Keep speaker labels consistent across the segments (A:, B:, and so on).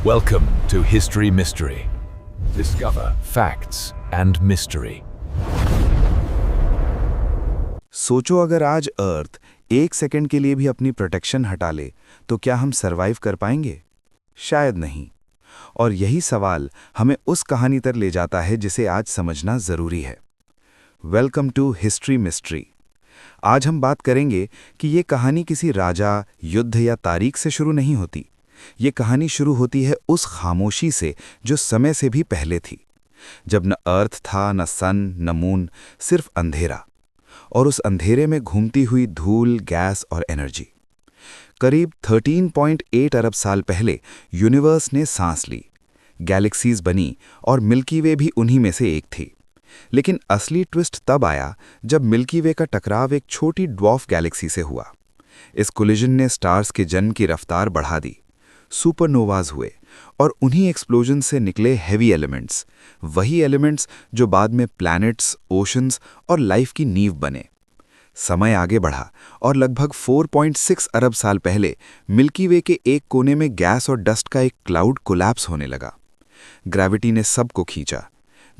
A: Welcome to History Mystery. Discover facts and mystery.
B: सोचो अगर आज अर्थ एक सेकंड के लिए भी अपनी प्रोटेक्शन हटा ले तो क्या हम सरवाइव कर पाएंगे? शायद नहीं। और यही सवाल हमें उस कहानी तर ले जाता है जिसे आज समझना जरूरी है। Welcome to history mystery. आज हम बात करेंगे कि ये कहानी किसी राजा, युद्ध या तारीख से शुरू नहीं होती। ये कहानी शुरू होती है उस खामोशी से जो समय से भी पहले थी, जब न अर्थ था, न सन, न मून, सिर्फ अंधेरा। और उस अंधेरे में घूमती हुई धूल, गैस और एनर्जी। करीब 13.8 अरब साल पहले यूनिवर्स ने सांस ली, गैलेक्सीज बनी और मिल्की वे भी उन्हीं में से एक थी। लेकिन असली ट्विस्ट तब आया जब मिल्की वे का टकराव एक छोटी ड्वार्फ गैलेक्सी से हुआ। इस कोलिजन ने स्टार्स के जन्म की रफ्तार बढ़ा दी। सुपरनोवाज हुए और उन्हीं एक्सप्लोजन से निकले हैवी एलिमेंट्स, वही एलिमेंट्स जो बाद में प्लैनेट्स, ओशंस और लाइफ की नींव बने। समय आगे बढ़ा और लगभग 4.6 अरब साल पहले मिल्की वे के एक कोने में गैस और डस्ट का एक क्लाउड कोलैप्स होने लगा। ग्रेविटी ने सबको खींचा,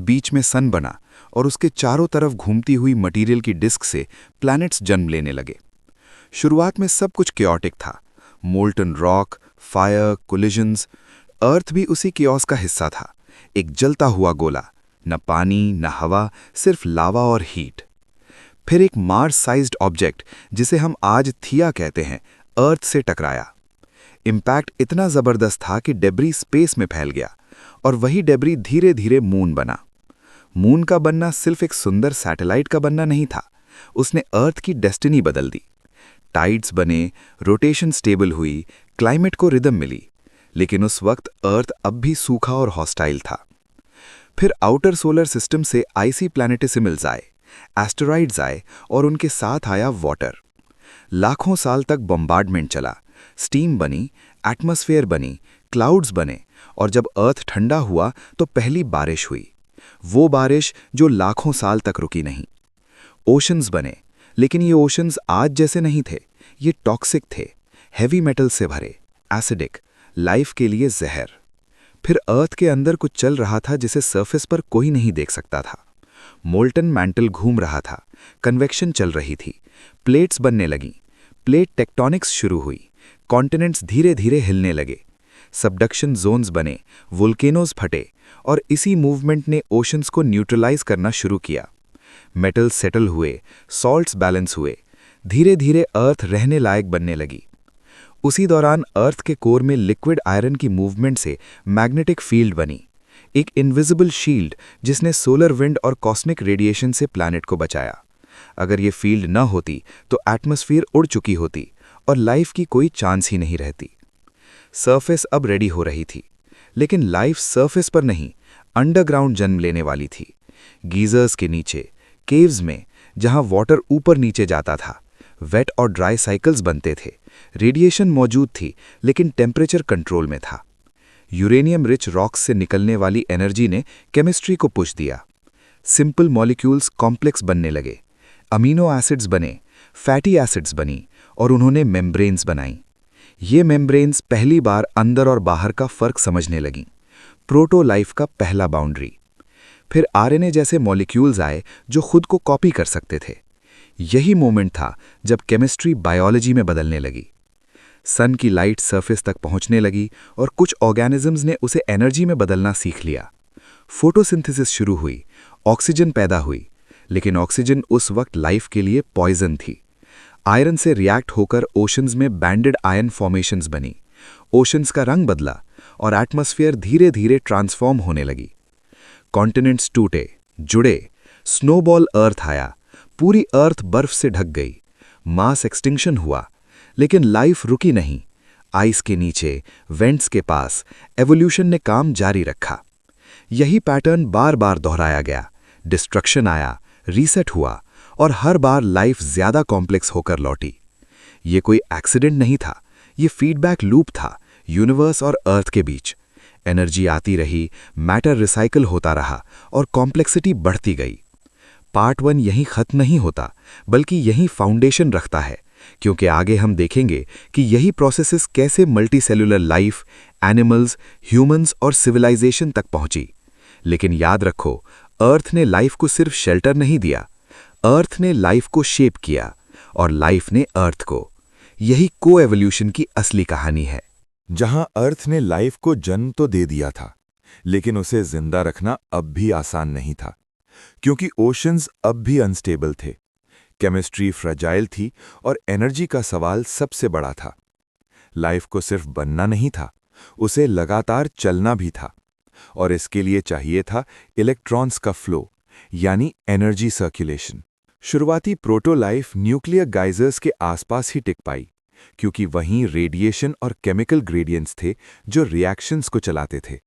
B: बीच में सन बना और उसके चारों तरफ घूमती हुई मटेरियल की डिस्क से प्लैनेट्स जन्म लेने लगे। शुरुआत में सब कुछ क्योटिक था, मोल्टन रॉक, फायर, कोलिजन्स। अर्थ भी उसी कियोस का हिस्सा था, एक जलता हुआ गोला, न पानी न हवा, सिर्फ लावा और हीट। फिर एक मार्स साइज्ड ऑब्जेक्ट, जिसे हम आज थिया कहते हैं, अर्थ से टकराया। इम्पैक्ट इतना जबरदस्त था कि डेब्री स्पेस में फैल गया और वही डेब्री धीरे धीरे मून बना। मून का बनना सिर्फ एक सुंदर सैटेलाइट का बनना नहीं था, उसने अर्थ की डेस्टिनी बदल दी। टाइड्स बने, रोटेशन स्टेबल हुई, क्लाइमेट को रिदम मिली। लेकिन उस वक्त अर्थ अब भी सूखा और हॉस्टाइल था। फिर आउटर सोलर सिस्टम से आइसी प्लैनेटेसिमल्स आए, एस्टेरॉइड्स आए और उनके साथ आया वाटर। लाखों साल तक बम्बार्डमेंट चला, स्टीम बनी, एटमॉस्फेयर बनी, क्लाउड्स बने और जब अर्थ ठंडा हुआ तो पहली बारिश हुई, वो बारिश जो लाखों साल तक रुकी नहीं। ओशंस बने, लेकिन ये ओशंस आज जैसे नहीं थे, ये टॉक्सिक थे, हैवी मेटल से भरे, एसिडिक, लाइफ के लिए जहर। फिर अर्थ के अंदर कुछ चल रहा था जिसे सरफेस पर कोई नहीं देख सकता था। मोल्टन मैंटल घूम रहा था, कन्वेक्शन चल रही थी, प्लेट्स बनने लगीं, प्लेट टेक्टोनिक्स शुरू हुई, कॉन्टिनेंट्स धीरे धीरे हिलने लगे, सबडक्शन जोन्स बने, वोल्केनोज फटे और इसी मूवमेंट ने ओशंस को न्यूट्रलाइज करना शुरू किया। मेटल्स सेटल हुए, सॉल्ट्स बैलेंस हुए, धीरे धीरे अर्थ रहने लायक बनने लगी। उसी दौरान अर्थ के कोर में लिक्विड आयरन की मूवमेंट से मैग्नेटिक फील्ड बनी, एक इनविजिबल शील्ड जिसने सोलर विंड और कॉस्मिक रेडिएशन से प्लैनेट को बचाया। अगर ये फील्ड न होती तो एटमॉस्फेयर उड़ चुकी होती और लाइफ की कोई चांस ही नहीं रहती। सरफेस अब रेडी हो रही थी, लेकिन लाइफ सरफेस पर नहीं, अंडरग्राउंड जन्म लेने वाली थी। गीजर्स के नीचे, केव्स में, जहां वाटर ऊपर नीचे जाता था, वेट और ड्राई साइकिल्स बनते थे। रेडिएशन मौजूद थी, लेकिन टेम्परेचर कंट्रोल में था। यूरेनियम रिच रॉक्स से निकलने वाली एनर्जी ने केमिस्ट्री को पुश दिया। सिंपल मॉलिक्यूल्स कॉम्प्लेक्स बनने लगे, अमीनो एसिड्स बने, फैटी एसिड्स बनी और उन्होंने मेम्ब्रेन्स बनाई। ये मेम्ब्रेन्स पहली बार अंदर और बाहर का फर्क समझने लगीं, प्रोटो लाइफ का पहला बाउंड्री। फिर आरएनए जैसे मॉलिक्यूल्स आए जो खुद को कॉपी कर सकते थे। यही मोमेंट था जब केमिस्ट्री बायोलॉजी में बदलने लगी। सन की लाइट सरफेस तक पहुंचने लगी और कुछ ऑर्गेनिजम्स ने उसे एनर्जी में बदलना सीख लिया। फोटोसिंथेसिस शुरू हुई, ऑक्सीजन पैदा हुई, लेकिन ऑक्सीजन उस वक्त लाइफ के लिए पॉइजन थी। आयरन से रिएक्ट होकर ओशंस में बैंडेड आयन फॉर्मेशंस बनी, ओशंस का रंग बदला और एटमॉस्फेयर धीरे धीरे ट्रांसफॉर्म होने लगी। कॉन्टिनेंट्स टूटे, जुड़े, स्नोबॉल अर्थ आया, पूरी अर्थ बर्फ से ढक गई, मास एक्सटिंक्शन हुआ। लेकिन लाइफ रुकी नहीं। आइस के नीचे, वेंट्स के पास एवोल्यूशन ने काम जारी रखा। यही पैटर्न बार बार दोहराया गया, डिस्ट्रक्शन आया, रीसेट हुआ और हर बार लाइफ ज्यादा कॉम्प्लेक्स होकर लौटी। ये कोई एक्सीडेंट नहीं था, ये फीडबैक लूप था यूनिवर्स और अर्थ के बीच। एनर्जी आती रही, मैटर रिसाइकल होता रहा और कॉम्प्लेक्सिटी बढ़ती गई। पार्ट 1 यहीं खत्म नहीं होता, बल्कि यहीं फाउंडेशन रखता है, क्योंकि आगे हम देखेंगे कि यही प्रोसेसेस कैसे मल्टीसेलुलर लाइफ, एनिमल्स, ह्यूमंस और सिविलाइजेशन तक पहुंची। लेकिन याद रखो, अर्थ ने लाइफ को सिर्फ शेल्टर नहीं दिया, अर्थ ने लाइफ को शेप किया और लाइफ ने अर्थ को। यही को-एवोल्यूशन की असली कहानी है।
C: जहां अर्थ ने लाइफ को जन्म तो दे दिया था, लेकिन उसे जिंदा रखना अब भी आसान नहीं था, क्योंकि ओशंस अब भी अनस्टेबल थे, केमिस्ट्री फ्रेजाइल थी और एनर्जी का सवाल सबसे बड़ा था। लाइफ को सिर्फ बनना नहीं था, उसे लगातार चलना भी था, और इसके लिए चाहिए था इलेक्ट्रॉन्स का फ्लो, यानी एनर्जी सर्कुलेशन। शुरुआती प्रोटो लाइफ न्यूक्लियर गाइजर्स के आसपास ही टिक पाई, क्योंकि वहीं रेडिएशन और केमिकल ग्रेडियंट्स थे जो रिएक्शंस को चलाते थे।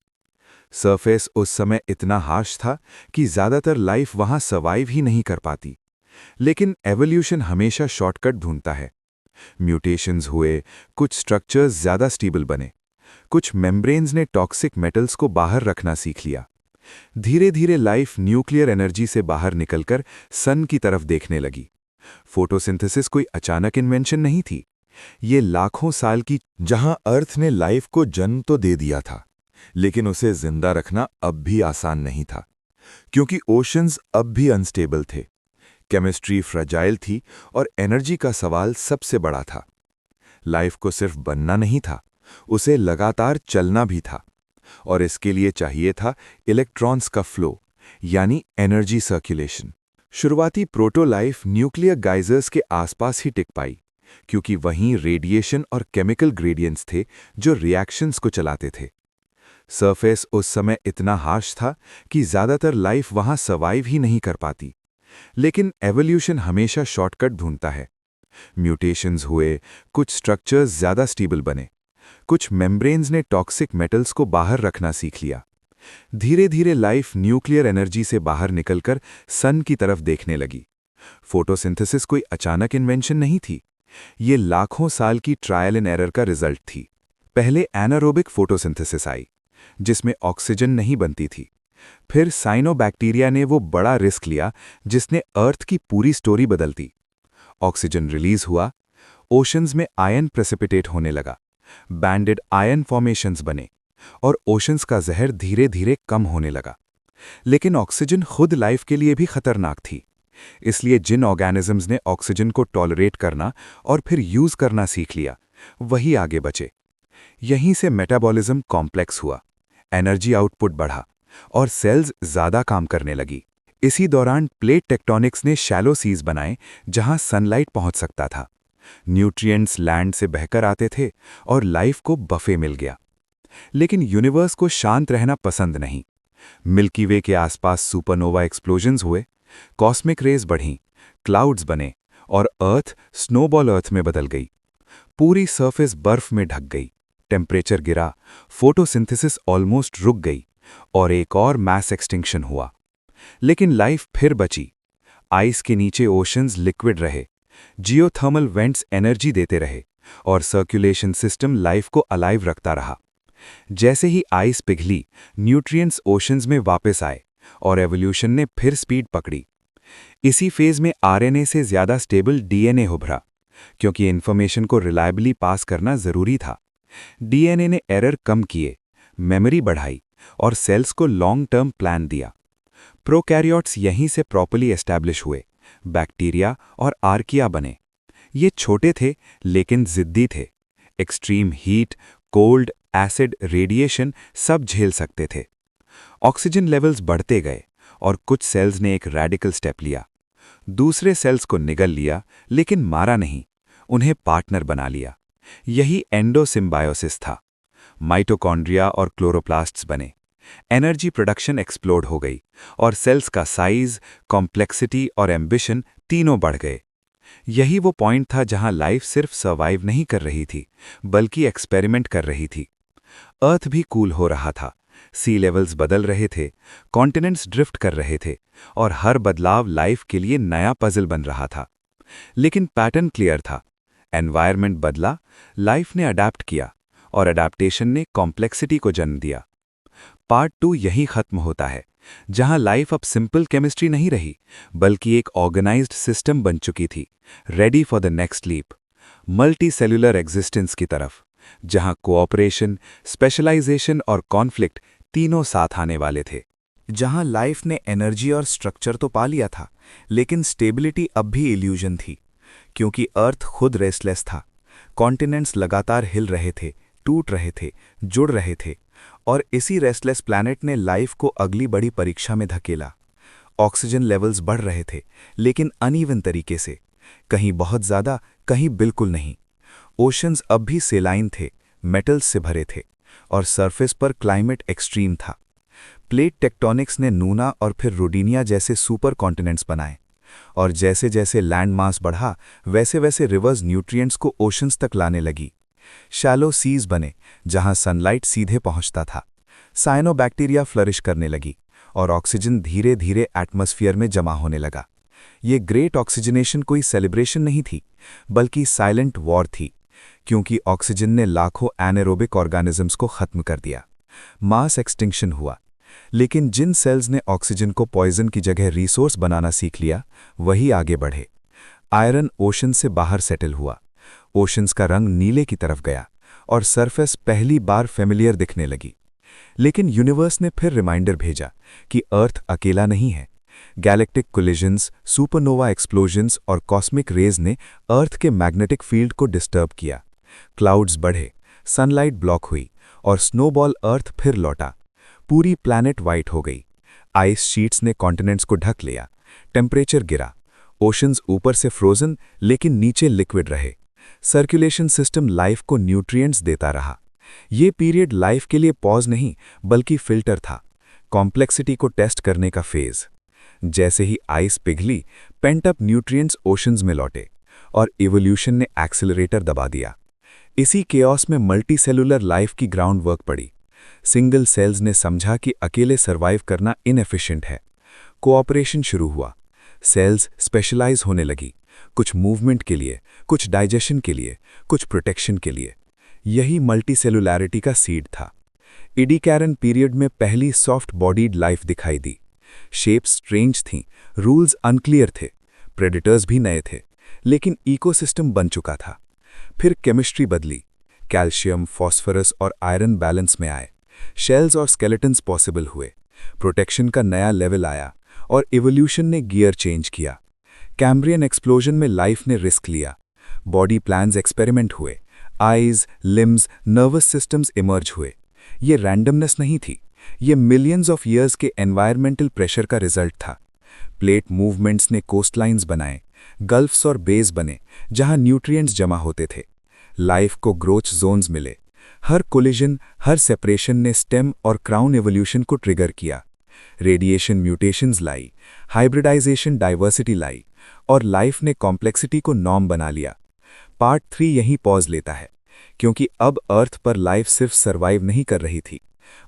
C: सरफेस उस समय इतना हार्श था कि ज्यादातर लाइफ वहां सर्वाइव ही नहीं कर पाती। लेकिन एवोल्यूशन हमेशा शॉर्टकट ढूंढता है। म्यूटेशंस हुए, कुछ स्ट्रक्चर्स ज्यादा स्टेबल बने, कुछ मेम्ब्रेन्स ने टॉक्सिक मेटल्स को बाहर रखना सीख लिया। धीरे धीरे लाइफ न्यूक्लियर एनर्जी से बाहर निकलकर सन की तरफ देखने लगी। फोटोसिंथेसिस कोई अचानक इन्वेंशन नहीं थी, ये लाखों साल की। जहां अर्थ ने लाइफ को जन्म तो दे दिया था, लेकिन उसे जिंदा रखना अब भी आसान नहीं था, क्योंकि ओशंस अब भी अनस्टेबल थे, केमिस्ट्री फ्रेजाइल थी और एनर्जी का सवाल सबसे बड़ा था। लाइफ को सिर्फ बनना नहीं था, उसे लगातार चलना भी था, और इसके लिए चाहिए था इलेक्ट्रॉन्स का फ्लो, यानी एनर्जी सर्कुलेशन। शुरुआती प्रोटो लाइफ न्यूक्लियर गाइजर्स के आसपास ही टिक पाई, क्योंकि वहीं रेडिएशन और केमिकल ग्रेडियंट्स थे जो रिएक्शंस को चलाते थे। सरफेस उस समय इतना हार्श था कि ज्यादातर लाइफ वहां सर्वाइव ही नहीं कर पाती। लेकिन एवोल्यूशन हमेशा शॉर्टकट ढूंढता है। म्यूटेशंस हुए, कुछ स्ट्रक्चर्स ज्यादा स्टेबल बने, कुछ मेम्ब्रेन्स ने टॉक्सिक मेटल्स को बाहर रखना सीख लिया। धीरे धीरे लाइफ न्यूक्लियर एनर्जी से बाहर निकलकर सन की तरफ देखने लगी। फोटोसिंथेसिस कोई अचानक इन्वेंशन नहीं थी, ये लाखों साल की ट्रायल एंड एरर का रिजल्ट थी। पहले एनारोबिक फोटोसिंथेसिस आई, जिसमें ऑक्सीजन नहीं बनती थी। फिर साइनोबैक्टीरिया ने वो बड़ा रिस्क लिया जिसने अर्थ की पूरी स्टोरी बदल दी। ऑक्सीजन रिलीज हुआ, ओशंस में आयन प्रेसिपिटेट होने लगा, बैंडेड आयन फॉर्मेशंस बने, और ओशंस का जहर धीरे धीरे कम होने लगा। लेकिन ऑक्सीजन खुद लाइफ के लिए भी खतरनाक थी, इसलिए जिन ऑर्गेनिजम्स ने ऑक्सीजन को टॉलरेट करना और फिर यूज करना सीख लिया, वही आगे बचे। यहीं से मेटाबॉलिज्म कॉम्प्लेक्स हुआ, एनर्जी आउटपुट बढ़ा और सेल्स ज्यादा काम करने लगी। इसी दौरान प्लेट टेक्टोनिक्स ने शैलो सीज बनाए जहां सनलाइट पहुंच सकता था। न्यूट्रिएंट्स लैंड से बहकर आते थे और लाइफ को बफे मिल गया। लेकिन यूनिवर्स को शांत रहना पसंद नहीं। मिल्की वे के आसपास सुपरनोवा एक्सप्लोजन्स हुए, कॉस्मिक रेज बढ़ीं, क्लाउड्स बने और अर्थ स्नोबॉल अर्थ में बदल गई। पूरी सरफेस बर्फ में ढक गई, टेम्परेचर गिरा, फोटोसिंथेसिस ऑलमोस्ट रुक गई और एक और मैस एक्सटिंक्शन हुआ। लेकिन लाइफ फिर बची। आइस के नीचे ओशंस लिक्विड रहे, जियोथर्मल वेंट्स एनर्जी देते रहे और सर्कुलेशन सिस्टम लाइफ को अलाइव रखता रहा। जैसे ही आइस पिघली, न्यूट्रिएंट्स ओशंस में वापस आए और एवोल्यूशन ने फिर स्पीड पकड़ी। इसी फेज में आरएनए से ज्यादा स्टेबल डीएनए उभरा, क्योंकि इन्फॉर्मेशन को रिलायबली पास करना जरूरी था। डीएनए ने एरर कम किए, मेमोरी बढ़ाई और सेल्स को लॉन्ग टर्म प्लान दिया। प्रोकैरियोट्स यहीं से प्रॉपर्ली एस्टैब्लिश हुए, बैक्टीरिया और आर्किया बने। ये छोटे थे लेकिन जिद्दी थे। Extreme heat, cold, acid, radiation सब झेल सकते थे। ऑक्सीजन लेवल्स बढ़ते गए और कुछ सेल्स ने एक रेडिकल स्टेप लिया। दूसरे सेल्स को निगल लिया, लेकिन मारा नहीं, उन्हें पार्टनर बना लिया। यही एंडोसिम्बायोसिस था। माइटोकॉन्ड्रिया और क्लोरोप्लास्ट्स बने। एनर्जी प्रोडक्शन एक्सप्लोड हो गई और सेल्स का साइज, कॉम्प्लेक्सिटी और एम्बिशन तीनों बढ़ गए। यही वो पॉइंट था जहां लाइफ सिर्फ सर्वाइव नहीं कर रही थी, बल्कि एक्सपेरिमेंट कर रही थी। अर्थ भी कूल हो रहा था, सी लेवल्स बदल रहे थे, कॉन्टिनेंट्स ड्रिफ्ट कर रहे थे और हर बदलाव लाइफ के लिए नया पजल बन रहा था। लेकिन पैटर्न क्लियर था। एनवायरनमेंट बदला, लाइफ ने अडैप्ट किया और अडैप्टेशन ने कॉम्प्लेक्सिटी को जन्म दिया। पार्ट 2 यही खत्म होता है, जहां लाइफ अब सिंपल केमिस्ट्री नहीं रही, बल्कि एक ऑर्गेनाइज्ड सिस्टम बन चुकी थी, ready for the next leap, multicellular existence की तरफ,
B: जहां कोऑपरेशन, स्पेशलाइजेशन और कॉन्फ्लिक्ट तीनों साथ आने वाले थे। जहां लाइफ ने एनर्जी और स्ट्रक्चर तो पा लिया था, लेकिन स्टेबिलिटी अब भी इल्यूजन थी, क्योंकि अर्थ खुद रेस्टलेस था। कॉन्टिनेंट्स लगातार हिल रहे थे, टूट रहे थे, जुड़ रहे थे, और इसी रेस्टलेस प्लैनेट ने लाइफ को अगली बड़ी परीक्षा में धकेला। ऑक्सीजन लेवल्स बढ़ रहे थे, लेकिन अनइवन तरीके से, कहीं बहुत ज़्यादा, कहीं बिल्कुल नहीं। ओशंस अब भी सेलाइन थे, मेटल्स से भरे थे, और सरफेस पर क्लाइमेट एक्सट्रीम था। प्लेट टेक्टोनिक्स ने नूना और फिर रोडिनिया जैसे सुपर कॉन्टिनेंट्स बनाए, और जैसे जैसे लैंड मास बढ़ा, वैसे वैसे रिवर्स न्यूट्रिएंट्स को ओशंस तक लाने लगी। शैलो सीज बने, जहां सनलाइट सीधे पहुंचता था। साइनोबैक्टीरिया फ्लरिश करने लगी, और ऑक्सीजन धीरे धीरे एटमॉस्फेयर में जमा होने लगा। ये ग्रेट ऑक्सीजनेशन कोई सेलिब्रेशन नहीं थी, बल्कि साइलेंट वॉर थी, क्योंकि ऑक्सीजन ने लाखों एनारोबिक ऑर्गेनिजम्स को खत्म कर दिया। मास एक्सटिंक्शन हुआ, लेकिन जिन सेल्स ने ऑक्सीजन को पॉइजन की जगह रिसोर्स बनाना सीख लिया, वही आगे बढ़े। आयरन ओशन से बाहर सेटल हुआ, ओशंस का रंग नीले की तरफ गया, और सरफेस पहली बार फेमिलियर दिखने लगी। लेकिन यूनिवर्स ने फिर रिमाइंडर भेजा कि अर्थ अकेला नहीं है। गैलेक्टिक कोलिजन्स, सुपरनोवा एक्सप्लोजन्स और कॉस्मिक रेज ने अर्थ के मैग्नेटिक फील्ड को डिस्टर्ब किया। क्लाउड्स बढ़े, सनलाइट ब्लॉक हुई, और स्नोबॉल अर्थ फिर लौटा। पूरी प्लैनेट वाइट हो गई। आइस शीट्स ने कॉन्टिनेंट्स को ढक लिया, टेम्परेचर गिरा, ओशंस ऊपर से फ्रोजन लेकिन नीचे लिक्विड रहे। सर्कुलेशन सिस्टम लाइफ को न्यूट्रिएंट्स देता रहा। ये पीरियड लाइफ के लिए पॉज नहीं, बल्कि फिल्टर था, कॉम्प्लेक्सिटी को टेस्ट करने का फेज। जैसे ही आइस पिघली, पेंट अप न्यूट्रिएंट्स ओशंस में लौटे, और इवोल्यूशन ने एक्सेलरेटर दबा दिया। इसी केओस में मल्टीसेलुलर लाइफ की ग्राउंड वर्क पड़ी। सिंगल सेल्स ने समझा कि अकेले सर्वाइव करना इनएफिशिएंट है। कोऑपरेशन शुरू हुआ, सेल्स स्पेशलाइज होने लगी, कुछ मूवमेंट के लिए, कुछ डाइजेशन के लिए, कुछ प्रोटेक्शन के लिए। यही मल्टीसेलुलैरिटी का सीड था। इडीकैरन पीरियड में पहली सॉफ्ट बॉडीड लाइफ दिखाई दी। शेप्स स्ट्रेंज थीं, रूल्स अनक्लियर थे, प्रेडेटर्स भी नए थे, लेकिन इकोसिस्टम बन चुका था। फिर केमिस्ट्री बदली, कैल्शियम, फॉस्फोरस और आयरन बैलेंस में आए। शेल्स और स्केलेटन्स पॉसिबल हुए, प्रोटेक्शन का नया लेवल आया, और इवोल्यूशन ने गियर चेंज किया। कैम्ब्रियन एक्सप्लोजन में लाइफ ने रिस्क लिया। बॉडी प्लान्स एक्सपेरिमेंट हुए, eyes, limbs, nervous systems emerge हुए। ये रैंडमनेस नहीं थी, ये मिलियंस ऑफ ईयर्स के एनवायरमेंटल प्रेशर का रिजल्ट था। प्लेट मूवमेंट्स ने कोस्टलाइंस बनाए, गल्फ्स और बेस बने, जहां न्यूट्रिएंट्स जमा होते थे। लाइफ को ग्रोथ जोन्स मिले। हर कोलिजन, हर सेपरेशन ने स्टेम और क्राउन एवोल्यूशन को ट्रिगर किया। रेडिएशन म्यूटेशंस लाई, हाइब्रिडाइजेशन डाइवर्सिटी लाई, और लाइफ ने कॉम्प्लेक्सिटी को नॉर्म बना लिया। पार्ट 3 यहीं पॉज लेता है, क्योंकि अब अर्थ पर लाइफ सिर्फ सर्वाइव नहीं कर रही थी,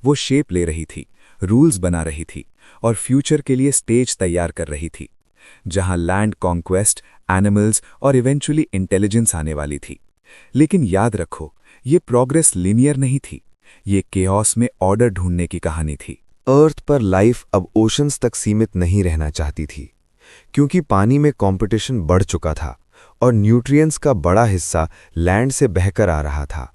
B: वो शेप ले रही थी, रूल्स बना रही थी, और फ्यूचर के लिए स्टेज तैयार कर रही थी, जहां लैंड कॉन्क्वेस्ट, एनिमल्स और इवेंचुअली इंटेलिजेंस आने वाली थी। लेकिन याद रखो, ये प्रोग्रेस लीनियर नहीं थी, ये केओस में ऑर्डर ढूंढने की कहानी थी।
C: अर्थ पर लाइफ अब ओशंस तक सीमित नहीं रहना चाहती थी, क्योंकि पानी में कंपटीशन बढ़ चुका था और न्यूट्रिएंट्स का बड़ा हिस्सा लैंड से बहकर आ रहा था।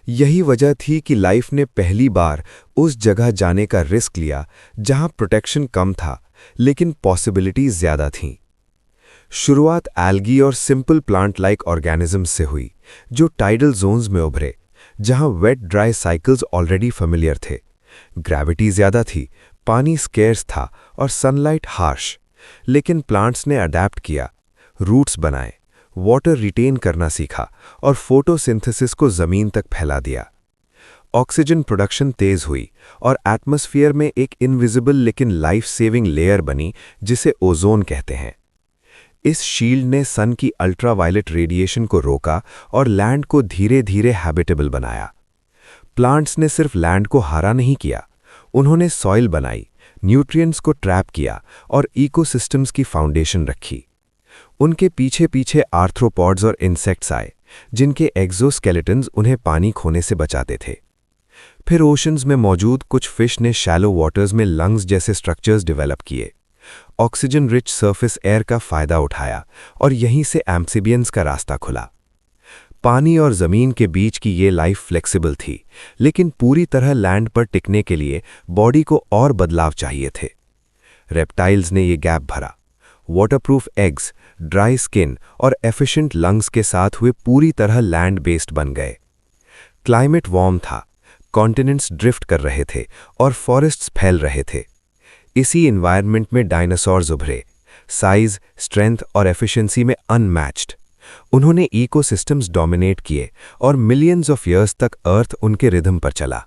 C: यही वजह थी कि लाइफ ने पहली बार उस जगह जाने का रिस्क लिया जहां प्रोटेक्शन कम था, लेकिन पॉसिबिलिटीज ज्यादा थीं। शुरुआत एल्गी और सिंपल प्लांट लाइक ऑर्गेनिजम्स से हुई, जो टाइडल जोन्स में उभरे, जहां wet dry cycles already familiar थे। ग्रेविटी ज्यादा थी, पानी स्केर्स था और सनलाइट हार्श, लेकिन प्लांट्स ने अडैप्ट किया, रूट्स बनाए, वाटर रिटेन करना सीखा और फोटोसिंथेसिस को जमीन तक फैला दिया। ऑक्सीजन प्रोडक्शन तेज हुई और एटमॉस्फेयर में एक इनविजिबल लेकिन लाइफ सेविंग लेयर बनी, जिसे ओजोन कहते हैं। इस शील्ड ने सन की अल्ट्रावायलेट रेडिएशन को रोका और लैंड को धीरे धीरे हैबिटेबल बनाया। प्लांट्स ने सिर्फ लैंड को हरा नहीं किया, उन्होंने सॉइल बनाई, न्यूट्रिएंट्स को ट्रैप किया और इकोसिस्टम्स की फाउंडेशन रखी। उनके पीछे पीछे आर्थ्रोपॉड्स और इंसेक्ट्स आए, जिनके एक्सोस्केलेटन्स उन्हें पानी खोने से बचाते थे। फिर ओशंस में मौजूद कुछ फिश ने शैलो वाटर्स में लंग्स जैसे स्ट्रक्चर्स डेवलप किए। ऑक्सीजन रिच सरफेस एयर का फायदा उठाया और यहीं से एम्फिबियंस का रास्ता खुला।
D: पानी और ज़मीन के बीच की ये लाइफ फ्लेक्सिबल थी, लेकिन पूरी तरह लैंड पर टिकने के लिए बॉडी को और बदलाव चाहिए थे। रेप्टाइल्स ने ये गैप भरा। वाटरप्रूफ एग्स, ड्राई स्किन और एफिशिएंट लंग्स के साथ हुए पूरी तरह लैंड बेस्ड बन गए। क्लाइमेट वार्म था, कॉन्टिनेंट्स ड्रिफ्ट कर रहे थे और फॉरेस्ट्स फैल रहे थे। इसी एनवायरनमेंट में डायनासोर्स उभरे, साइज, स्ट्रेंथ और एफिशिएंसी में अनमैच्ड। उन्होंने इकोसिस्टम्स डोमिनेट किए और मिलियंस ऑफ ईयर्स तक अर्थ उनके रिदम पर चला।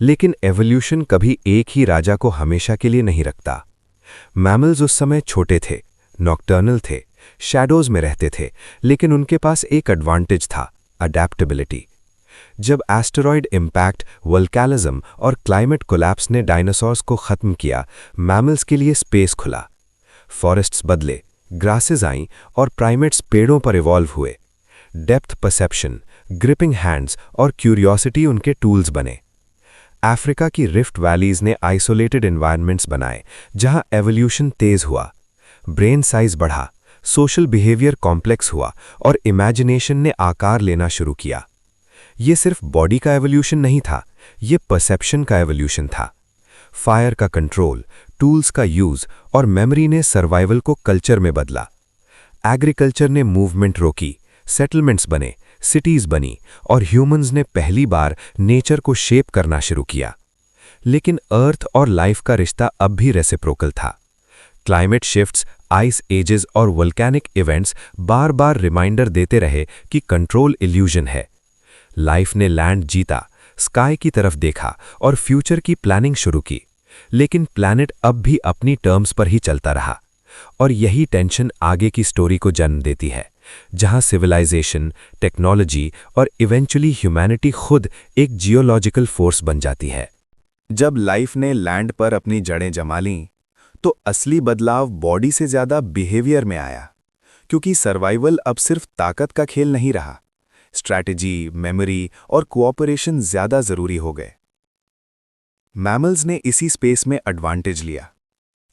D: लेकिन एवोल्यूशन कभी एक ही राजा को हमेशा के लिए नहीं रखता। मैमल्स उस समय छोटे थे, नॉक्टर्नल थे, शैडोज में रहते थे, लेकिन उनके पास एक एडवांटेज था, अडैप्टेबिलिटी। जब एस्टेरॉयड इम्पैक्ट, वोल्केनिज्म और क्लाइमेट कोलैप्स ने डायनासोर्स को खत्म किया, मैमल्स के लिए स्पेस खुला। फॉरेस्ट्स बदले, ग्रासेस आईं और प्राइमेट्स पेड़ों पर इवॉल्व हुए। डेप्थ परसेप्शन, ग्रिपिंग हैंड्स और क्यूरियोसिटी उनके टूल्स बने। अफ्रीका की रिफ्ट वैलीज ने आइसोलेटेड एनवायरनमेंट्स बनाए जहां एवोल्यूशन तेज हुआ। ब्रेन साइज बढ़ा, सोशल बिहेवियर कॉम्प्लेक्स हुआ और इमेजिनेशन ने आकार लेना शुरू किया। ये सिर्फ बॉडी का एवोल्यूशन नहीं था, ये परसेप्शन का एवोल्यूशन था। फायर का कंट्रोल, टूल्स का यूज और मेमोरी ने सर्वाइवल को कल्चर में बदला। एग्रीकल्चर ने मूवमेंट रोकी, सेटलमेंट्स बने, सिटीज बनी और ह्यूमंस ने पहली बार नेचर को शेप करना शुरू किया। लेकिन अर्थ और लाइफ का रिश्ता अब भी रेसिप्रोकल था। क्लाइमेट शिफ्ट्स, आइस एजेस और वोल्केनिक इवेंट्स बार बार रिमाइंडर देते रहे कि कंट्रोल इल्यूजन है। लाइफ ने लैंड जीता, स्काई की तरफ देखा और फ्यूचर की प्लानिंग शुरू की, लेकिन प्लैनेट अब भी अपनी टर्म्स पर ही चलता रहा। और यही टेंशन आगे की स्टोरी को जन्म देती है, जहां सिविलाइजेशन, टेक्नोलॉजी और इवेंचुअली ह्यूमैनिटी खुद एक जियोलॉजिकल फोर्स बन जाती है।
B: जब लाइफ ने लैंड पर अपनी जड़ें जमा लीं, तो असली बदलाव बॉडी से ज़्यादा बिहेवियर में आया, क्योंकि सर्वाइवल अब सिर्फ ताकत का खेल नहीं रहा। स्ट्रैटेजी, मेमोरी और कोऑपरेशन ज़्यादा ज़रूरी हो गए। मैमल्स ने इसी स्पेस में एडवांटेज लिया।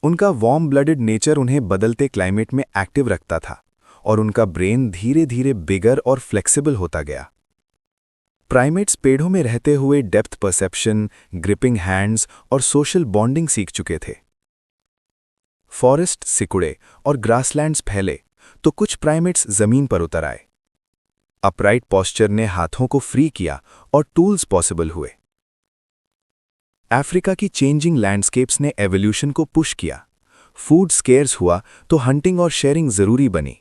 B: उनका वार्म ब्लडेड नेचर उन्हें बदलते क्लाइमेट में एक्टिव रखता था और उनका ब्रेन धीरे धीरे बिगर और फ्लेक्सिबल होता गया। प्राइमेट्स पेड़ों में रहते हुए डेप्थ परसेप्शन, ग्रिपिंग हैंड्स और सोशल बॉन्डिंग सीख चुके थे। फॉरेस्ट सिकुड़े और ग्रासलैंड्स फैले तो कुछ प्राइमेट्स जमीन पर उतर आए। अपराइट पॉस्चर ने हाथों को फ्री किया और टूल्स पॉसिबल हुए। अफ्रीका की चेंजिंग लैंडस्केप्स ने एवोल्यूशन को पुश किया। फूड स्केर्स हुआ तो हंटिंग और शेयरिंग जरूरी बनी,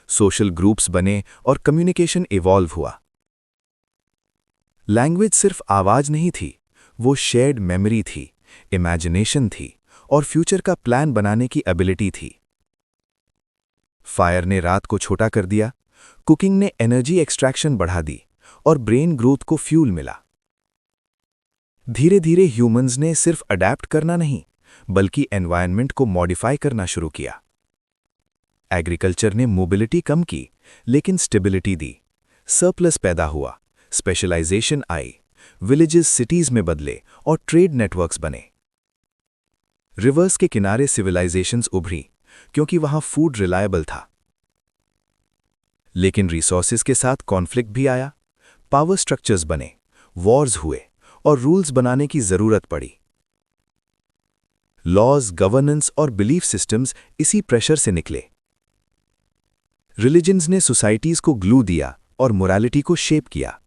B: सोशल ग्रुप्स बने और कम्युनिकेशन इवॉल्व हुआ। लैंग्वेज सिर्फ आवाज नहीं थी, वो शेयर्ड मेमोरी थी, इमेजिनेशन थी और फ्यूचर का प्लान बनाने की एबिलिटी थी। फायर ने रात को छोटा कर दिया, कुकिंग ने एनर्जी एक्सट्रैक्शन बढ़ा दी और ब्रेन ग्रोथ को फ्यूल मिला। धीरे धीरे ह्यूमंस ने सिर्फ अडैप्ट करना नहीं, बल्कि एनवायरनमेंट को मॉडिफाई करना शुरू किया। एग्रीकल्चर ने मोबिलिटी कम की, लेकिन स्टेबिलिटी दी। सरप्लस पैदा हुआ, स्पेशलाइजेशन आई, विलेजेस सिटीज में बदले और ट्रेड नेटवर्क्स बने। रिवर्स के किनारे सिविलाइजेशंस उभरी, क्योंकि वहां फूड रिलायबल था। लेकिन रिसोर्सेज के साथ कॉन्फ्लिक्ट भी आया, पावर स्ट्रक्चर्स बने, वॉर्स हुए और रूल्स बनाने की जरूरत पड़ी। लॉज, गवर्नेंस और बिलीफ सिस्टम्स इसी प्रेशर से निकले। रिलीजन्स ने सोसाइटीज को ग्लू दिया और मोरालिटी को शेप किया।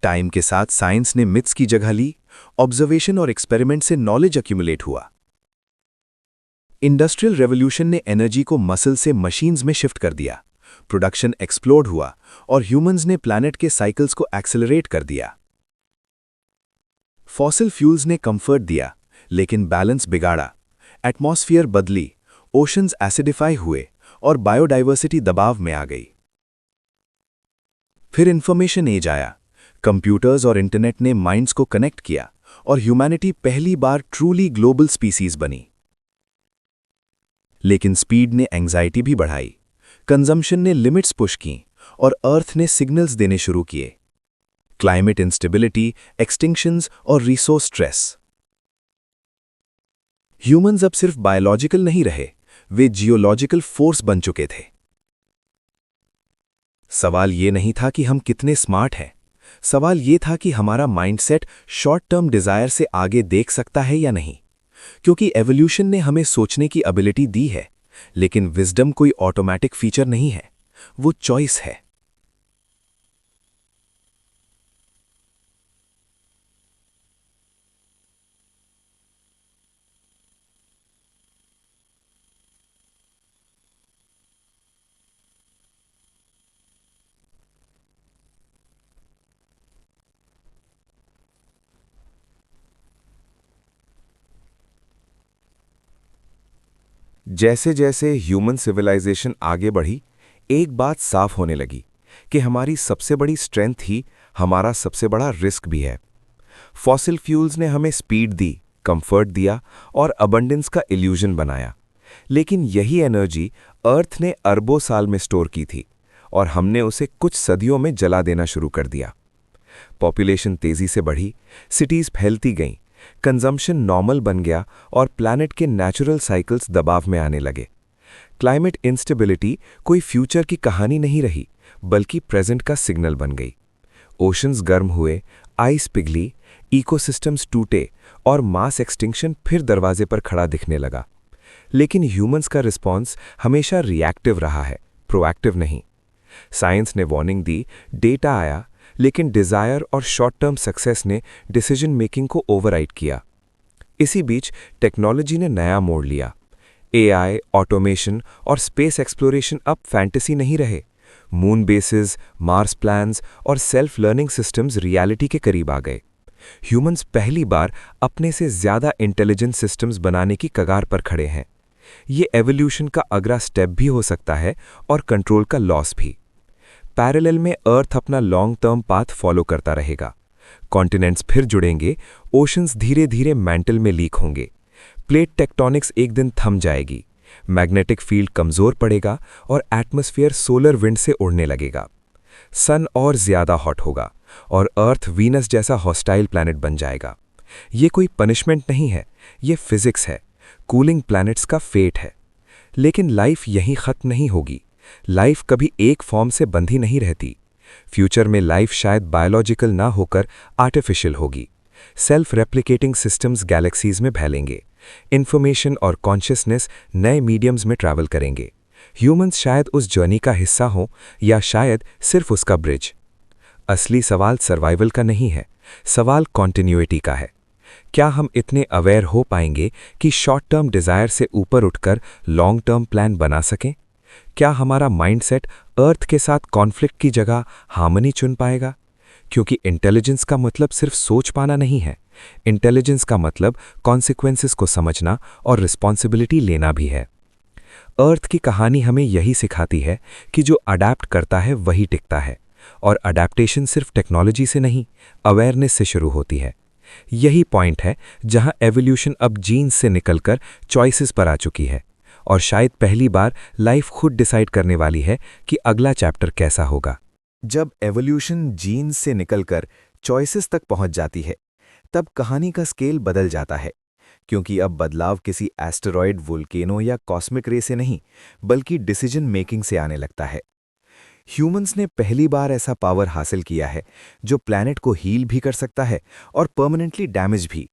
B: टाइम के साथ साइंस ने मिथ्स की जगह ली, ऑब्जर्वेशन और एक्सपेरिमेंट से नॉलेज एक्यूमुलेट हुआ। इंडस्ट्रियल रेवोल्यूशन ने एनर्जी को मसल से मशीन्स में शिफ्ट कर दिया, प्रोडक्शन एक्सप्लोड हुआ और ह्यूमंस ने प्लैनेट के साइकिल्स को एक्सेलरेट कर दिया। फॉसिल फ्यूल्स ने कंफर्ट दिया, लेकिन बैलेंस बिगाड़ा। एटमॉस्फेयर बदली, ओशंस एसिडिफाई हुए और बायोडाइवर्सिटी दबाव में आ गई। फिर इंफॉर्मेशन एज आया, कंप्यूटर्स और इंटरनेट ने माइंड्स को कनेक्ट किया और ह्यूमैनिटी पहली बार ट्रूली ग्लोबल स्पीसीज बनी। लेकिन स्पीड ने एंग्जाइटी भी बढ़ाई, कंजम्पशन ने लिमिट्स पुश की और अर्थ ने सिग्नल्स देने शुरू किए। क्लाइमेट इंस्टेबिलिटी, एक्सटिंक्शंस और रिसोर्स स्ट्रेस। ह्यूमंस अब सिर्फ बायोलॉजिकल नहीं रहे, वे जियोलॉजिकल फोर्स बन चुके थे।
D: सवाल ये नहीं था कि हम कितने स्मार्ट हैं। सवाल ये था कि हमारा माइंडसेट शॉर्ट टर्म डिजायर से आगे देख सकता है या नहीं। क्योंकि एवोल्यूशन ने हमें सोचने की एबिलिटी दी है, लेकिन विजडम कोई ऑटोमैटिक फीचर नहीं है, वो चॉइस है। जैसे जैसे ह्यूमन सिविलाइजेशन आगे बढ़ी, एक बात साफ होने लगी कि हमारी सबसे बड़ी स्ट्रेंथ ही हमारा सबसे बड़ा रिस्क भी है। फॉसिल फ्यूल्स ने हमें स्पीड दी, कंफर्ट दिया और अबंडेंस का इल्यूजन बनाया, लेकिन यही एनर्जी अर्थ ने अरबों साल में स्टोर की थी और हमने उसे कुछ सदियों में जला देना शुरू कर दिया। पॉपुलेशन तेजी से बढ़ी, सिटीज फैलती गईं, कंजम्पशन नॉर्मल बन गया और प्लैनेट के नेचुरल साइकिल्स दबाव में आने लगे। क्लाइमेट इंस्टेबिलिटी कोई फ्यूचर की कहानी नहीं रही, बल्कि प्रेजेंट का सिग्नल बन गई। ओशंस गर्म हुए, आइस पिघली, इकोसिस्टम्स टूटे और मास एक्सटिंक्शन फिर दरवाजे पर खड़ा दिखने लगा। लेकिन ह्यूमंस का रिस्पॉन्स हमेशा रिएक्टिव रहा है, प्रोएक्टिव नहीं। साइंस ने वार्निंग दी, डेटा आया, लेकिन डिजायर और शॉर्ट टर्म सक्सेस ने डिसीजन मेकिंग को ओवरराइड किया। इसी बीच टेक्नोलॉजी ने नया मोड़ लिया। एआई, ऑटोमेशन और स्पेस एक्सप्लोरेशन अब फैंटेसी नहीं रहे। मून बेसिस, मार्स प्लान्स और सेल्फ लर्निंग सिस्टम्स रियलिटी के करीब आ गए। ह्यूमंस पहली बार अपने से ज्यादा इंटेलिजेंट सिस्टम्स बनाने की कगार पर खड़े हैं। ये एवोल्यूशन का अगला स्टेप भी हो सकता है और कंट्रोल का लॉस भी। पैरेलल में अर्थ अपना लॉन्ग टर्म पाथ फॉलो करता रहेगा। कॉन्टिनेंट्स फिर जुड़ेंगे, ओशंस धीरे धीरे मैंटल में लीक होंगे, प्लेट टेक्टोनिक्स एक दिन थम जाएगी, मैग्नेटिक फील्ड कमजोर पड़ेगा और एटमॉस्फेयर सोलर विंड से उड़ने लगेगा। सन और ज्यादा हॉट होगा और अर्थ वीनस जैसा हॉस्टाइल प्लैनेट बन जाएगा। ये कोई पनिशमेंट नहीं है, ये फिजिक्स है, कूलिंग प्लैनेट्स का फेट है। लेकिन लाइफ यहीं खत्म नहीं होगी। लाइफ कभी एक फॉर्म से बंधी नहीं रहती। फ्यूचर में लाइफ शायद बायोलॉजिकल ना होकर आर्टिफिशियल होगी। सेल्फ रेप्लिकेटिंग सिस्टम्स गैलेक्सीज में फैलेंगे। इंफॉर्मेशन और कॉन्शियसनेस नए मीडियम्स में ट्रैवल करेंगे। ह्यूमंस शायद उस जर्नी का हिस्सा हो या शायद सिर्फ उसका ब्रिज। असली सवाल सर्वाइवल का नहीं है, सवाल कॉन्टिन्यूटी का है। क्या हम इतने अवेयर हो पाएंगे कि शॉर्ट टर्म डिजायर से ऊपर उठकर लॉन्ग टर्म प्लान बना सकें? क्या हमारा माइंडसेट अर्थ के साथ कॉन्फ्लिक्ट की जगह हार्मनी चुन पाएगा? क्योंकि इंटेलिजेंस का मतलब सिर्फ सोच पाना नहीं है। इंटेलिजेंस का मतलब कॉन्सिक्वेंसेस को समझना और रिस्पॉन्सिबिलिटी लेना भी है। अर्थ की कहानी हमें यही सिखाती है कि जो अडैप्ट करता है वही टिकता है, और अडैप्टेशन सिर्फ टेक्नोलॉजी से नहीं, अवेयरनेस से शुरू होती है। यही पॉइंट है जहां एवोल्यूशन अब जीन्स से निकलकर चॉइसेस पर आ चुकी है, और शायद पहली बार लाइफ खुद डिसाइड करने वाली है कि अगला चैप्टर कैसा होगा।
B: जब एवोल्यूशन जीन्स से निकलकर चॉइसेस तक पहुंच जाती है, तब कहानी का स्केल बदल जाता है, क्योंकि अब बदलाव किसी एस्टेरॉयड, वोल्केनो या कॉस्मिक रे से नहीं, बल्कि डिसीजन मेकिंग से आने लगता है। ह्यूमंस ने पहली बार ऐसा पावर हासिल किया है जो प्लैनेट को हील भी कर सकता है और परमानेंटली डैमेज भी।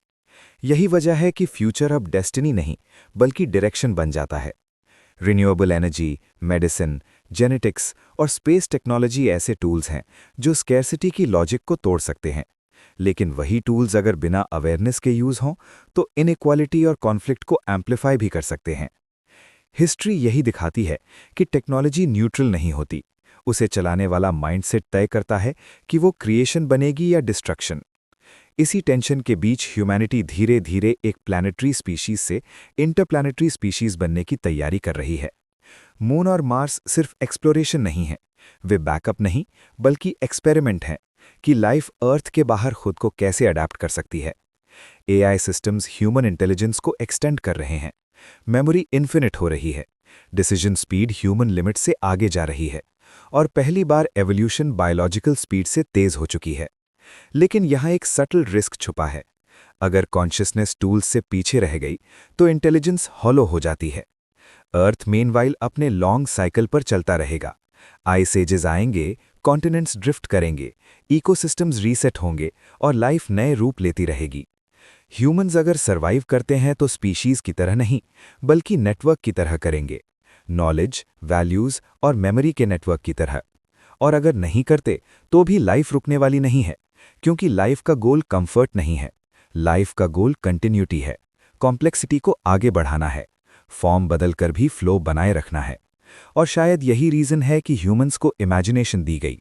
B: यही वजह है कि फ्यूचर अब डेस्टिनी नहीं, बल्कि डायरेक्शन बन जाता है। रिन्यूएबल एनर्जी, मेडिसिन, जेनेटिक्स और स्पेस टेक्नोलॉजी ऐसे टूल्स हैं जो स्कैर्सिटी की लॉजिक को तोड़ सकते हैं। लेकिन वही टूल्स अगर बिना अवेयरनेस के यूज हों तो इनइक्वालिटी और कॉन्फ्लिक्ट को एम्पलीफाई भी कर सकते हैं। हिस्ट्री यही दिखाती है कि टेक्नोलॉजी न्यूट्रल नहीं होती, उसे चलाने वाला माइंडसेट तय करता है कि वो क्रिएशन बनेगी या डिस्ट्रक्शन। इसी टेंशन के बीच ह्यूमैनिटी धीरे धीरे एक प्लैनेटरी स्पीशीज से इंटरप्लैनेटरी स्पीशीज बनने की तैयारी कर रही है। मून और मार्स सिर्फ एक्सप्लोरेशन नहीं है, वे बैकअप नहीं बल्कि एक्सपेरिमेंट हैं कि लाइफ अर्थ के बाहर खुद को कैसे अडैप्ट कर सकती है। एआई सिस्टम्स ह्यूमन इंटेलिजेंस को एक्सटेंड कर रहे हैं, मेमोरी इन्फिनिट हो रही है, डिसीजन स्पीड ह्यूमन लिमिट से आगे जा रही है, और पहली बार एवोल्यूशन बायोलॉजिकल स्पीड से तेज हो चुकी है। लेकिन यहाँ एक सटल रिस्क छुपा है। अगर कॉन्शियसनेस टूल्स से पीछे रह गई तो इंटेलिजेंस हॉलो हो जाती है। अर्थ मेनवाइल अपने लॉन्ग साइकिल पर चलता रहेगा, आइस एजेस आएंगे, कॉन्टिनेंट्स ड्रिफ्ट करेंगे, इकोसिस्टम्स रीसेट होंगे और लाइफ नए रूप लेती रहेगी। ह्यूमंस अगर सर्वाइव करते हैं तो स्पीशीज की तरह नहीं, बल्कि नेटवर्क की तरह करेंगे, नॉलेज, वैल्यूज और मेमोरी के नेटवर्क की तरह। और अगर नहीं करते तो भी लाइफ रुकने वाली नहीं है, क्योंकि लाइफ का गोल कंफर्ट नहीं है, लाइफ का गोल कंटिन्यूटी है, कॉम्प्लेक्सिटी को आगे बढ़ाना है, फॉर्म बदलकर भी फ्लो बनाए रखना है। और शायद यही रीज़न है कि ह्यूमंस को इमेजिनेशन दी गई,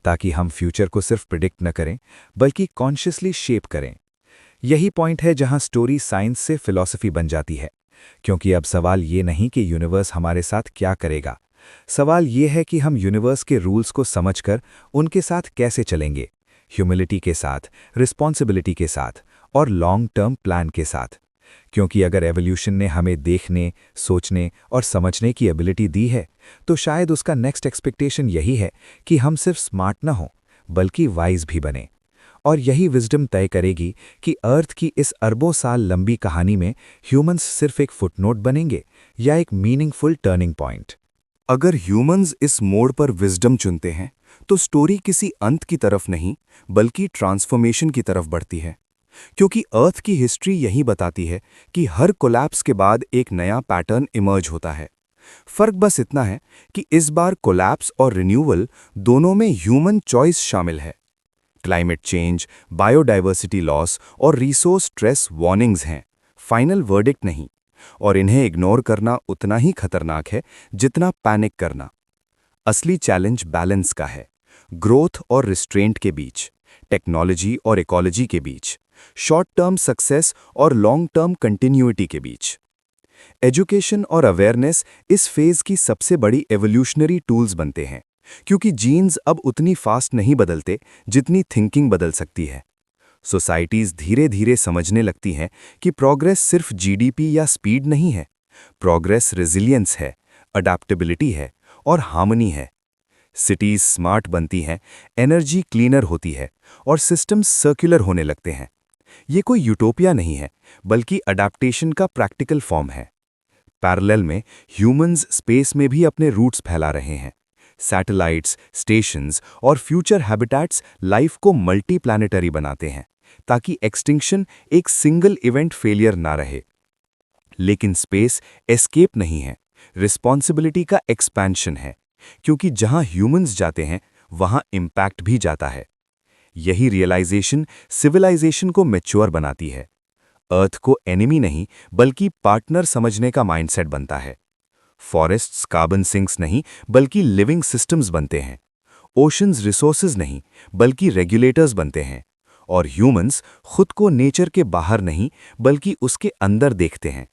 B: ताकि हम फ्यूचर को सिर्फ प्रिडिक्ट न करें बल्कि कॉन्शियसली शेप करें। यही पॉइंट है जहां स्टोरी साइंस से फिलॉसफी बन जाती है, क्योंकि अब सवाल ये नहीं कि यूनिवर्स हमारे साथ क्या करेगा, सवाल ये है कि हम यूनिवर्स के रूल्स को समझकर उनके साथ कैसे चलेंगे, ह्यूमिलिटी के साथ, रिस्पॉन्सिबिलिटी के साथ और लॉन्ग टर्म प्लान के साथ। क्योंकि अगर एवोल्यूशन ने हमें देखने, सोचने और समझने की एबिलिटी दी है, तो शायद उसका नेक्स्ट एक्सपेक्टेशन यही है कि हम सिर्फ स्मार्ट न हों बल्कि वाइज भी बने। और यही विजडम तय करेगी कि अर्थ की इस अरबों साल लंबी कहानी में ह्यूमंस सिर्फ एक फुटनोट बनेंगे या एक मीनिंगफुल टर्निंग पॉइंट।
E: अगर ह्यूमंस इस मोड़ पर विजडम चुनते हैं तो स्टोरी किसी अंत की तरफ नहीं बल्कि ट्रांसफॉर्मेशन की तरफ बढ़ती है, क्योंकि अर्थ की हिस्ट्री यही बताती है कि हर कोलैप्स के बाद एक नया पैटर्न इमर्ज होता है। फर्क बस इतना है कि इस बार कोलैप्स और रिन्यूअल दोनों में ह्यूमन चॉइस शामिल है। क्लाइमेट चेंज, बायोडाइवर्सिटी लॉस और रिसोर्स स्ट्रेस वार्निंग्स हैं, फाइनल वर्डिक्ट नहीं, और इन्हें इग्नोर करना उतना ही खतरनाक है जितना पैनिक करना। असली चैलेंज बैलेंस का है, ग्रोथ और रिस्ट्रेंट के बीच, टेक्नोलॉजी और इकोलॉजी के बीच, शॉर्ट टर्म सक्सेस और लॉन्ग टर्म कंटिन्यूटी के बीच। एजुकेशन और अवेयरनेस इस फेज की सबसे बड़ी एवोल्यूशनरी टूल्स बनते हैं, क्योंकि जीन्स अब उतनी फास्ट नहीं बदलते जितनी थिंकिंग बदल सकती है। सोसाइटीज धीरे धीरे समझने लगती हैं कि प्रोग्रेस सिर्फ जीडीपी या स्पीड नहीं है, प्रोग्रेस रेजिलियंस है, अडैप्टेबिलिटी है और हार्मनी है। सिटीज स्मार्ट बनती हैं, एनर्जी क्लीनर होती है और सिस्टम्स सर्कुलर होने लगते हैं। ये कोई यूटोपिया नहीं है, बल्कि अडैप्टेशन का प्रैक्टिकल फॉर्म है। पैरेलल में ह्यूमंस स्पेस में भी अपने रूट्स फैला रहे हैं। सैटेलाइट्स, स्टेशंस और फ्यूचर हैबिटेट्स लाइफ को मल्टी प्लैनेटरी बनाते हैं, ताकि एक्सटिंक्शन एक सिंगल इवेंट फेलियर ना रहे। लेकिन स्पेस एस्केप नहीं है, रिस्पॉन्सिबिलिटी का एक्सपेंशन है, क्योंकि जहां ह्यूमंस जाते हैं वहां इम्पैक्ट भी जाता है। यही रियलाइजेशन सिविलाइजेशन को मैच्योर बनाती है। अर्थ को एनिमी नहीं बल्कि पार्टनर समझने का माइंडसेट बनता है। फॉरेस्ट्स कार्बन सिंक्स नहीं बल्कि लिविंग सिस्टम्स बनते हैं। ओशंस रिसोर्सेज नहीं बल्कि रेगुलेटर्स बनते हैं। और ह्यूमंस खुद को नेचर के बाहर नहीं बल्कि उसके अंदर देखते हैं।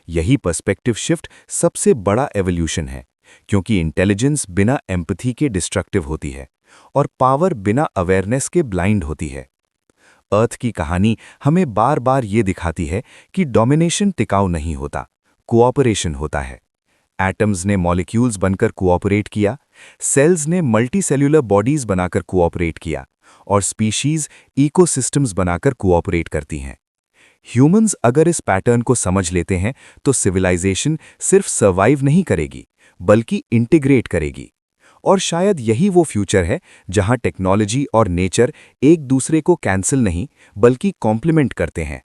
E: यही पर्सपेक्टिव शिफ्ट सबसे बड़ा एवोल्यूशन है, क्योंकि इंटेलिजेंस बिना एम्पैथी के डिस्ट्रक्टिव होती है और पावर बिना अवेयरनेस के ब्लाइंड होती है। अर्थ की कहानी हमें बार बार ये दिखाती है कि डोमिनेशन टिकाऊ नहीं होता, कोऑपरेशन होता है। एटम्स ने मॉलिक्यूल्स बनकर कोऑपरेट किया, सेल्स ने मल्टीसेल्युलर बॉडीज बनाकर कोऑपरेट किया और स्पीशीज इकोसिस्टम्स बनाकर कोऑपरेट करती हैं। ह्यूमंस अगर इस पैटर्न को समझ लेते हैं तो सिविलाइजेशन सिर्फ सर्वाइव नहीं करेगी बल्कि इंटीग्रेट करेगी। और शायद यही वो फ्यूचर है जहां टेक्नोलॉजी और नेचर एक दूसरे को कैंसिल नहीं बल्कि कॉम्प्लीमेंट करते हैं,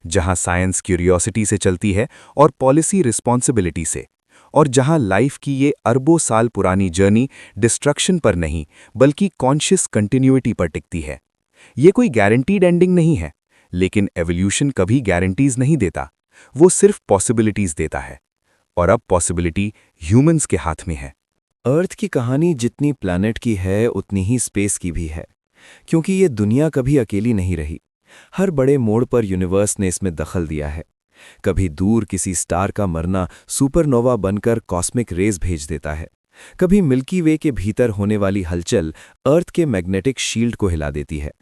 E: जहां साइंस क्यूरियोसिटी से चलती है और पॉलिसी रिस्पॉन्सिबिलिटी से, और जहां लाइफ की ये अरबों साल पुरानी जर्नी डिस्ट्रक्शन पर नहीं बल्कि कॉन्शियस कंटिन्यूटी पर टिकती है। ये कोई गारंटीड एंडिंग नहीं है, लेकिन एवोल्यूशन कभी गारंटीज नहीं देता, वो सिर्फ पॉसिबिलिटीज देता है। और अब पॉसिबिलिटी ह्यूमंस के हाथ में है।
B: अर्थ की कहानी जितनी प्लैनेट की है उतनी ही स्पेस की भी है, क्योंकि ये दुनिया कभी अकेली नहीं रही। हर बड़े मोड़ पर यूनिवर्स ने इसमें दखल दिया है। कभी दूर किसी स्टार का मरना सुपरनोवा बनकर कॉस्मिक रेज भेज देता है, कभी मिल्की वे के भीतर होने वाली हलचल अर्थ के मैग्नेटिक शील्ड को हिला देती है,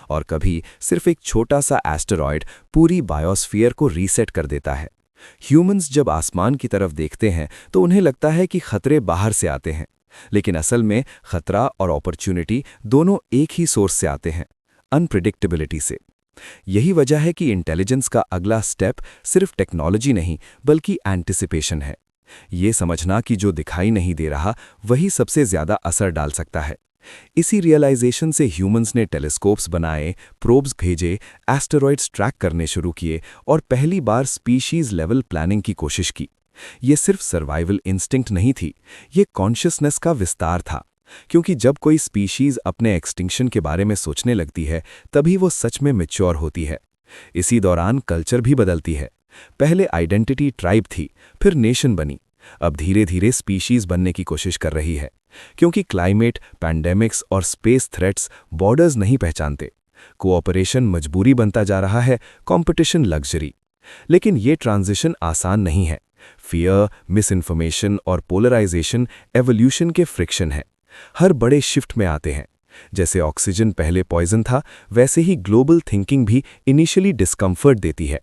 B: और कभी सिर्फ एक छोटा सा एस्टेरॉयड पूरी बायोस्फीयर को रीसेट कर देता है। ह्यूमंस जब आसमान की तरफ देखते हैं तो उन्हें लगता है कि खतरे बाहर से आते हैं, लेकिन असल में खतरा और अपॉर्चुनिटी दोनों एक ही सोर्स से आते हैं, अनप्रिडिक्टेबिलिटी से। यही वजह है कि इंटेलिजेंस का अगला स्टेप सिर्फ टेक्नोलॉजी नहीं बल्कि एंटिसिपेशन है,
E: ये समझना कि जो दिखाई नहीं दे रहा वही सबसे ज़्यादा असर डाल सकता है। इसी रियलाइजेशन से ह्यूमंस ने टेलीस्कोप्स बनाए, प्रोब्स भेजे, एस्टेरॉइड्स ट्रैक करने शुरू किए और पहली बार स्पीशीज लेवल प्लानिंग की कोशिश की। ये सिर्फ सर्वाइवल इंस्टिंक्ट नहीं थी, ये कॉन्शियसनेस का विस्तार था, क्योंकि जब कोई स्पीशीज अपने एक्सटिंक्शन के बारे में सोचने लगती है तभी वो सच में मैच्योर होती है। इसी दौरान कल्चर भी बदलती है। पहले आइडेंटिटी ट्राइब थी, फिर नेशन बनी, अब धीरे धीरे स्पीशीज बनने की कोशिश कर रही है, क्योंकि क्लाइमेट, पैंडेमिक्स और स्पेस थ्रेट्स बॉर्डर्स नहीं पहचानते। कोऑपरेशन मजबूरी बनता जा रहा है, कंपटीशन लग्जरी। लेकिन ये ट्रांजिशन आसान नहीं है। फियर, मिसइन्फॉर्मेशन और पोलराइजेशन एवोल्यूशन के फ्रिक्शन है। हर बड़े शिफ्ट में आते हैं। जैसे ऑक्सीजन पहले पॉइजन था, वैसे ही ग्लोबल थिंकिंग भी इनिशियली डिस्कम्फर्ट देती है।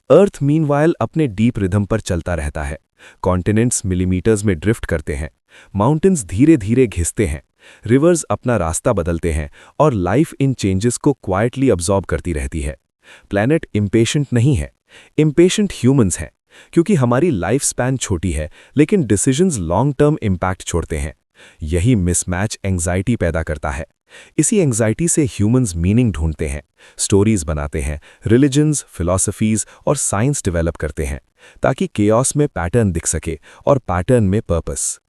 E: अर्थ मीनवाइल अपने डीप रिदम पर चलता रहता है। कॉन्टिनेंट्स मिलीमीटर्स में ड्रिफ्ट करते हैं, माउंटेन्स धीरे धीरे घिसते हैं, रिवर्स अपना रास्ता बदलते हैं और लाइफ इन चेंजेस को क्वाइटली अब्जॉर्ब करती रहती है। प्लैनेट इम्पेशेंट नहीं है, इम्पेशेंट ह्यूमंस हैं, क्योंकि हमारी लाइफ स्पैन छोटी है लेकिन डिसीजंस लॉन्ग टर्म इम्पैक्ट छोड़ते हैं। यही मिसमैच एंग्जाइटी पैदा करता है। इसी एंग्जाइटी से ह्यूमंस मीनिंग ढूंढते हैं, स्टोरीज बनाते हैं, रिलीजन्स, फिलॉसफीज और साइंस डेवलप करते हैं, ताकि केओस में पैटर्न दिख सके और पैटर्न में पर्पस।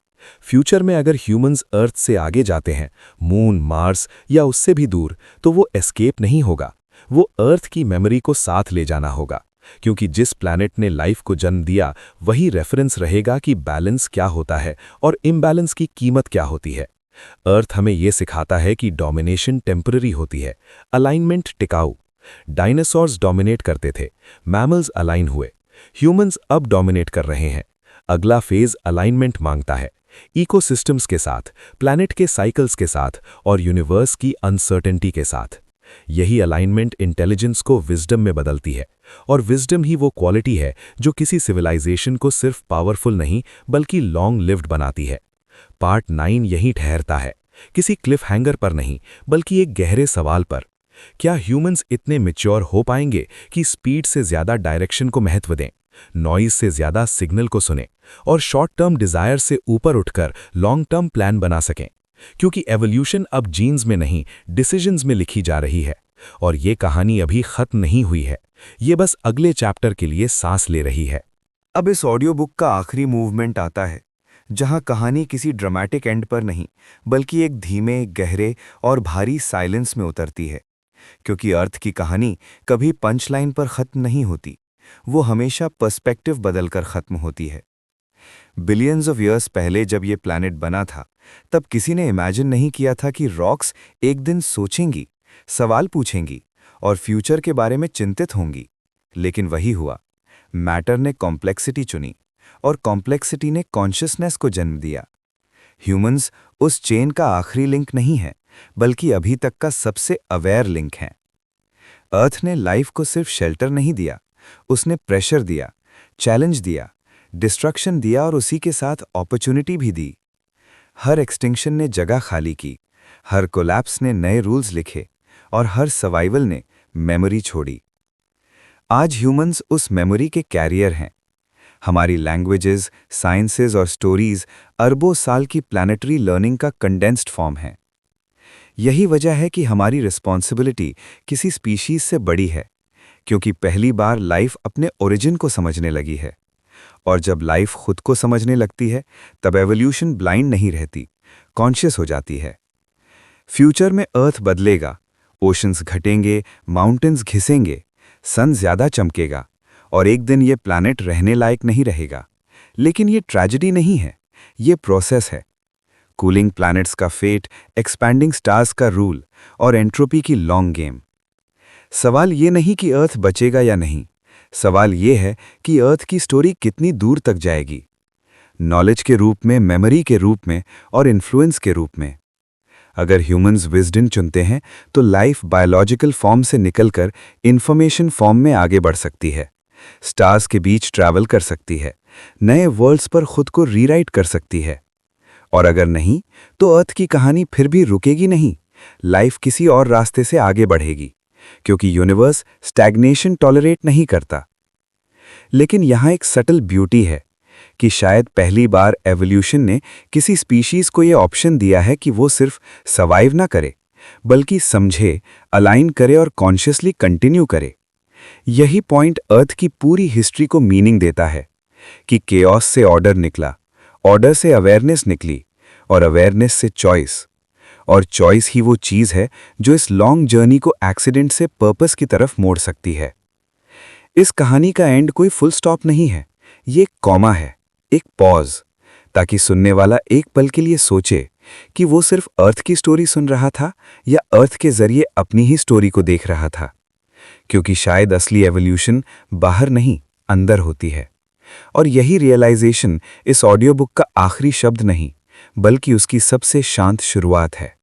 E: फ्यूचर में अगर ह्यूमंस अर्थ से आगे जाते हैं, मून, मार्स या उससे भी दूर, तो वो एस्केप नहीं होगा, वो अर्थ की मेमोरी को साथ ले जाना होगा, क्योंकि जिस प्लैनेट ने लाइफ को जन्म दिया वही रेफरेंस रहेगा कि बैलेंस क्या होता है और इम्बैलेंस की कीमत क्या होती है। अर्थ हमें यह सिखाता है कि डोमिनेशन टेम्पररी होती है, अलाइनमेंट टिकाऊ। डायनासोर्स डोमिनेट करते थे, मैमल्स अलाइन हुए, ह्यूमंस अब डोमिनेट कर रहे हैं। अगला फेज अलाइनमेंट मांगता है, इकोसिस्टम्स के साथ, प्लैनेट के साइकिल्स के साथ और यूनिवर्स की अनसर्टेनिटी के साथ। यही अलाइनमेंट इंटेलिजेंस को विजडम में बदलती है, और विजडम ही वो क्वालिटी है जो किसी सिविलाइजेशन को सिर्फ पावरफुल नहीं बल्कि लॉन्ग लिव्ड बनाती है। पार्ट 9 यहीं ठहरता है, किसी क्लिफ हैंगर पर नहीं बल्कि एक गहरे सवाल पर। क्या ह्यूमंस इतने मैच्योर हो पाएंगे कि स्पीड से ज्यादा डायरेक्शन को महत्व दें, नॉइज से ज्यादा सिग्नल को सुने और शॉर्ट टर्म डिजायर से ऊपर उठकर लॉन्ग टर्म प्लान बना सकें? क्योंकि एवोल्यूशन अब जीन्स में नहीं, डिसीजंस में लिखी जा रही है, और ये कहानी अभी खत्म नहीं हुई है, ये बस अगले चैप्टर के लिए सांस ले रही है।
B: अब इस ऑडियो बुक का आखिरी मूवमेंट आता है, जहां कहानी किसी ड्रामेटिक एंड पर नहीं बल्कि एक धीमे, गहरे और भारी साइलेंस में उतरती है। क्योंकि अर्थ की कहानी कभी पंच लाइन पर खत्म नहीं होती, वो हमेशा पर्सपेक्टिव बदलकर खत्म होती है। बिलियंस ऑफ ईयर्स पहले जब ये प्लैनेट बना था, तब किसी ने इमेजिन नहीं किया था कि रॉक्स एक दिन सोचेंगी, सवाल पूछेंगी और फ्यूचर के बारे में चिंतित होंगी। लेकिन वही हुआ, मैटर ने कॉम्प्लेक्सिटी चुनी और कॉम्प्लेक्सिटी ने कॉन्शियसनेस को जन्म दिया। ह्यूमंस उस चेन का आखिरी लिंक नहीं है, बल्कि अभी तक का सबसे अवेयर लिंक है। अर्थ ने लाइफ को सिर्फ शेल्टर नहीं दिया, उसने प्रेशर दिया, चैलेंज दिया, डिस्ट्रक्शन दिया और उसी के साथ अपॉर्चुनिटी भी दी। हर एक्सटिंक्शन ने जगह खाली की, हर कोलैप्स ने नए रूल्स लिखे और हर सर्वाइवल ने मेमोरी छोड़ी। आज ह्यूमंस उस मेमोरी के कैरियर हैं। हमारी लैंग्वेजेस, साइंसेस और स्टोरीज अरबों साल की प्लैनेटरी लर्निंग का कंडेंस्ड फॉर्म है। यही वजह है कि हमारी रिस्पॉन्सिबिलिटी किसी स्पीशीज से बड़ी है, क्योंकि पहली बार लाइफ अपने ओरिजिन को समझने लगी है। और जब लाइफ खुद को समझने लगती है, तब एवोल्यूशन ब्लाइंड नहीं रहती, कॉन्शियस हो जाती है। फ्यूचर में अर्थ बदलेगा, ओशंस घटेंगे, माउंटेन्स घिसेंगे, सन ज्यादा चमकेगा और एक दिन ये प्लैनेट रहने लायक नहीं रहेगा। लेकिन ये ट्रेजेडी नहीं है, ये प्रोसेस है। कूलिंग प्लैनेट्स का फेट, एक्सपैंडिंग स्टार्स का रूल और एंट्रोपी की लॉन्ग गेम। सवाल ये नहीं कि अर्थ बचेगा या नहीं, सवाल ये है कि अर्थ की स्टोरी कितनी दूर तक जाएगी, नॉलेज के रूप में, मेमोरी के रूप में और इन्फ्लुएंस के रूप में। अगर ह्यूमंस विजडम चुनते हैं तो लाइफ बायोलॉजिकल फॉर्म से निकलकर इंफॉर्मेशन फॉर्म में आगे बढ़ सकती है, स्टार्स के बीच ट्रैवल कर सकती है, नए वर्ल्ड्स पर खुद को रीराइट कर सकती है। और अगर नहीं, तो अर्थ की कहानी फिर भी रुकेगी नहीं, लाइफ किसी और रास्ते से आगे बढ़ेगी, क्योंकि यूनिवर्स स्टैग्नेशन टॉलरेट नहीं करता। लेकिन यहाँ एक सटल ब्यूटी है,
E: कि शायद पहली बार एवोल्यूशन ने किसी स्पीशीज को यह ऑप्शन दिया है कि वो सिर्फ सर्वाइव ना करे, बल्कि समझे, अलाइन करे और कॉन्शियसली कंटिन्यू करे। यही पॉइंट अर्थ की पूरी हिस्ट्री को मीनिंग देता है कि केओस से ऑर्डर निकला, ऑर्डर से अवेयरनेस निकली, और अवेयरनेस से चॉइस, और चॉइस ही वो चीज़ है जो इस लॉन्ग जर्नी को एक्सीडेंट से पर्पस की तरफ मोड़ सकती है। इस कहानी का एंड कोई फुल स्टॉप नहीं है, ये एक कॉमा है, एक पॉज, ताकि सुनने वाला एक पल के लिए सोचे कि वो सिर्फ अर्थ की स्टोरी सुन रहा था या अर्थ के जरिए अपनी ही स्टोरी को देख रहा था। क्योंकि शायद असली एवोल्यूशन बाहर नहीं, अंदर होती है। और यही रियलाइजेशन इस ऑडियो बुक का आखिरी शब्द नहीं, बल्कि उसकी सबसे शांत शुरुआत है।